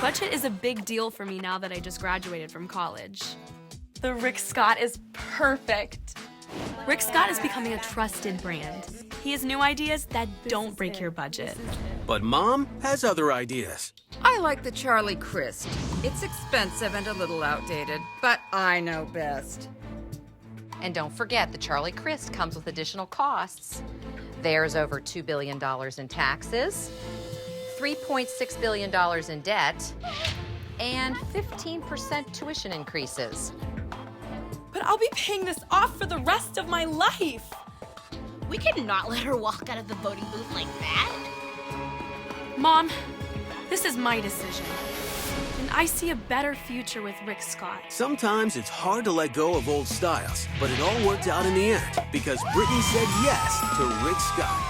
Budget is a big deal for me now that I just graduated from college. The Rick Scott is perfect. Rick Scott is becoming a trusted brand. He has new ideas that don't break your budget. But Mom has other ideas. I like the Charlie Crist. It's expensive and a little outdated, but I know best. And don't forget, the Charlie Crist comes with additional costs. There's over $2 billion in taxes, $3.6 billion in debt, and 15% tuition increases. But I'll be paying this off for the rest of my life. We cannot let her walk out of the voting booth like that. Mom, this is my decision. And I see a better future with Rick Scott. Sometimes it's hard to let go of old styles, but it all worked out in the end because Brittany said yes to Rick Scott.